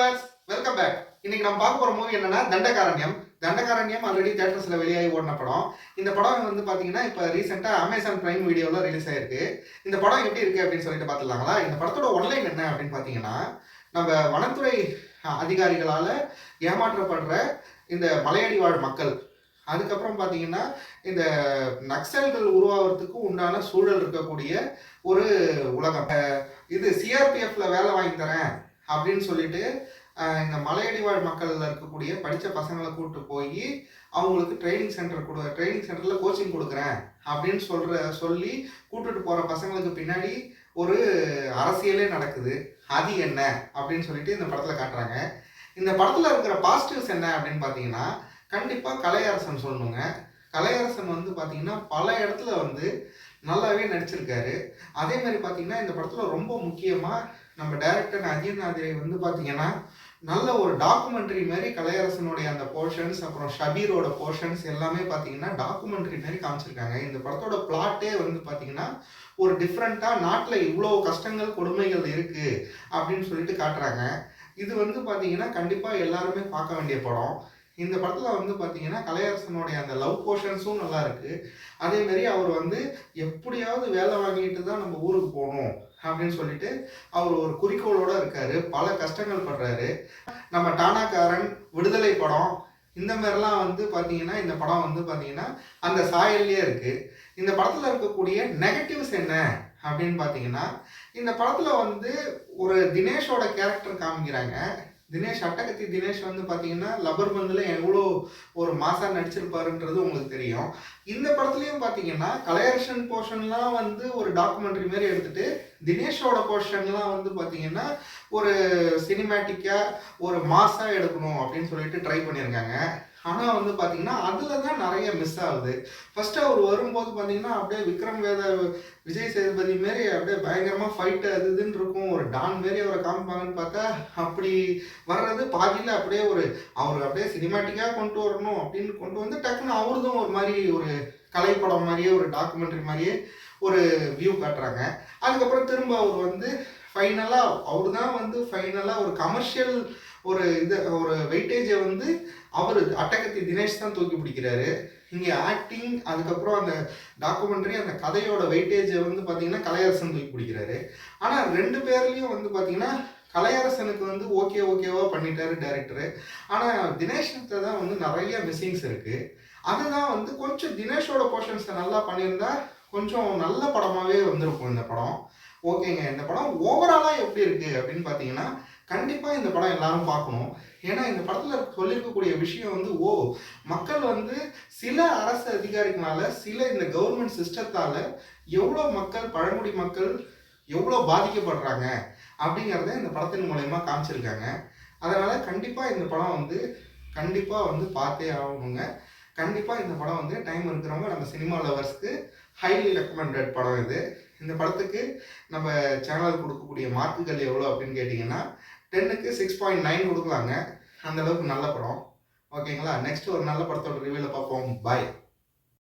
Viewers welcome back. இன்னைக்கு நம்ம பார்க்க போற மூவி என்னன்னா தண்டகாரண்யம் ஆல்ரெடி தியேட்டர்ஸ்ல வெளியாகி ஓடின படம். இந்த படம் வந்து பாத்தீங்கன்னா இப்ப ரீசெண்டா அமேசான் பிரைம் வீடியோல ரிலீஸ் ஆயிருக்கு. இந்த படம் எப்படி இருக்கு அப்படின்னு சொல்லிட்டு பாத்துலாங்களா. இந்த படத்தோட ஒன்லைன் என்ன அப்படின்னு பாத்தீங்கன்னா, நம்ம வனத்துறை அதிகாரிகளால ஏமாற்றப்படுற இந்த மலையடி வாழ் மக்கள், அதுக்கப்புறம் பார்த்தீங்கன்னா இந்த நக்சல்கள் உருவாகிறதுக்கு உண்டான சூழல் இருக்கக்கூடிய ஒரு உலகம். இது சிஆர்பிஎஃப்ல வேலை வாங்கி தரேன் அப்படின்னு சொல்லிட்டு இந்த மலையடி வாழ் மக்களில் இருக்கக்கூடிய படித்த பசங்களை கூப்பிட்டு போய் அவங்களுக்கு ட்ரைனிங் சென்டரில் கோச்சிங் கொடுக்குறேன் அப்படின்னு சொல்லி கூப்பிட்டுட்டு போகிற பசங்களுக்கு பின்னாடி ஒரு அரசியலே நடக்குது. அது என்ன அப்படின்னு சொல்லிட்டு இந்த படத்தில் காட்டுறாங்க. இந்த படத்தில் இருக்கிற பாசிட்டிவ்ஸ் என்ன அப்படின்னு பார்த்தீங்கன்னா, கண்டிப்பாக கலையரசன் சொல்லணுங்க. கலையரசன் வந்து பார்த்தீங்கன்னா பல இடத்துல வந்து நல்லாவே நடிச்சிருக்காரு. அதே மாதிரி பார்த்தீங்கன்னா இந்த படத்தில் ரொம்ப முக்கியமாக நம்ம டைரக்டர் அஜயநாதிரை வந்து பார்த்தீங்கன்னா நல்ல ஒரு டாக்குமெண்ட்ரி மாதிரி கலையரசனுடைய அந்த போர்ஷன்ஸ், அப்புறம் ஷபீரோட போர்ஷன்ஸ் எல்லாமே பார்த்தீங்கன்னா டாக்குமெண்ட்ரி மாதிரி காமிச்சிருக்காங்க. இந்த படத்தோட பிளாட்டே வந்து பார்த்தீங்கன்னா ஒரு டிஃப்ரெண்ட்டாக நாட்டில் இவ்வளோ கஷ்டங்கள் கொடுமைகள் இருக்குது அப்படின்னு சொல்லிட்டு காட்டுறாங்க. இது வந்து பார்த்தீங்கன்னா கண்டிப்பாக எல்லாருமே பார்க்க வேண்டிய படம். இந்த படத்தில் வந்து பார்த்தீங்கன்னா கலையரசனுடைய அந்த லவ் போர்ஷன்ஸும் நல்லா இருக்குது. அதேமாரி அவர் வந்து எப்படியாவது வேலை வாங்கிட்டு தான் நம்ம ஊருக்கு போகணும் அப்படின்னு சொல்லிட்டு அவர் ஒரு குறிக்கோளோடு இருக்கார். பல கஷ்டங்கள் படுறாரு. நம்ம டானாக்காரன், விடுதலை படம், இந்த மாதிரிலாம் வந்து பார்த்தீங்கன்னா இந்த படம் வந்து பார்த்தீங்கன்னா அந்த சாயல்லே இருக்குது. இந்த படத்தில் இருக்கக்கூடிய நெகட்டிவ்ஸ் என்ன அப்படின்னு பார்த்தீங்கன்னா, இந்த படத்தில் வந்து ஒரு தினேஷோட கேரக்டர் காமிக்கிறாங்க. அட்டகத்தி தினேஷ் வந்து பார்த்தீங்கன்னா லப்பர் பந்தில் எவ்வளோ ஒரு மாசா நடிச்சிருப்பாருன்றது உங்களுக்கு தெரியும். இந்த படத்துலையும் பார்த்தீங்கன்னா கலையரசன் போர்ஷன்லாம் வந்து ஒரு டாக்குமெண்ட்ரி மாதிரி எடுத்துட்டு தினேஷோட போர்ஷன்லாம் வந்து பார்த்தீங்கன்னா ஒரு சினிமேட்டிக்காக ஒரு மாஸாக எடுக்கணும் அப்படின்னு சொல்லிட்டு ட்ரை பண்ணியிருக்காங்க. ஆனால் வந்து பார்த்தீங்கன்னா அதில் தான் நிறைய மிஸ் ஆகுது. ஃபஸ்ட்டு அவர் வரும்போது பார்த்தீங்கன்னா அப்படியே விக்ரம் வேத, விஜய் சேதுபதி மாரி அப்படியே பயங்கரமாக ஃபைட்டு அது இதுன்னு இருக்கும். ஒரு டான் மாரி அவரை காமிப்பாங்கன்னு பார்த்தா அப்படி வர்றது பாதியில் அப்படியே அவர் அப்படியே சினிமாட்டிக்காக கொண்டு வரணும் அப்படின்னு கொண்டு வந்து டக்குன்னு அவருதும் ஒரு மாதிரி ஒரு கலைப்படம் மாதிரியே ஒரு டாக்குமெண்ட்ரி மாதிரியே ஒரு வியூ காட்டுறாங்க. அதுக்கப்புறம் திரும்ப அவர் வந்து அவர் தான் வந்து ஃபைனலாக ஒரு கமர்ஷியல் ஒரு வெயிட்டேஜை வந்து அவர் அட்டகத்தி தினேஷ் தான் தூக்கி பிடிக்கிறாரு. இங்கே ஆக்டிங், அதுக்கப்புறம் அந்த டாக்குமெண்ட்ரி, அந்த கதையோட வெயிட்டேஜை வந்து பார்த்தீங்கன்னா கலையரசன் தூக்கி பிடிக்கிறாரு. ஆனால் ரெண்டு பேர்லேயும் வந்து பார்த்தீங்கன்னா கலையரசனுக்கு வந்து ஓகேவா பண்ணிட்டாரு டைரக்டரு. ஆனால் தினேஷ்கிட்ட தான் வந்து நிறைய மிஸ்ஸிங்ஸ் இருக்குது. அதுதான் வந்து கொஞ்சம் தினேஷோட போர்ஷன்ஸை நல்லா பண்ணியிருந்தா கொஞ்சம் நல்ல படமாகவே வந்திருக்கும் இந்த படம். ஓகேங்க, இந்த படம் ஓவராலாக எப்படி இருக்குது அப்படின்னு பார்த்தீங்கன்னா கண்டிப்பாக இந்த படம் எல்லாரும் பார்க்கணும். ஏன்னா இந்த படத்தில் சொல்லியிருக்கக்கூடிய விஷயம் வந்து மக்கள் வந்து சில அரசு அதிகாரிகளால், சில இந்த கவர்மெண்ட் சிஸ்டத்தால் எவ்வளோ மக்கள், பழங்குடி மக்கள் எவ்வளோ பாதிக்கப்படுறாங்க அப்படிங்கிறத இந்த படத்தின் மூலயமா காமிச்சிருக்காங்க. அதனால் கண்டிப்பாக இந்த படம் வந்து பார்த்தே ஆகணுங்க. கண்டிப்பாக இந்த படம் வந்து டைம் இருக்கிறவங்க நம்ம சினிமா லவர்ஸ்க்கு ஹைலி ரெக்கமெண்டட் படம் இது. இந்த படத்துக்கு நம்ம சேனல் கொடுக்கக்கூடிய மார்க்குகள் எவ்வளோ அப்படின்னு கேட்டிங்கன்னா 10க்கு 6.9 கொடுக்கலாங்க. அந்தளவுக்கு நல்ல படம். ஓகேங்களா? நெக்ஸ்ட் ஒரு நல்ல படத்தோட ரிவ்யூவில் பார்ப்போம். பாய்.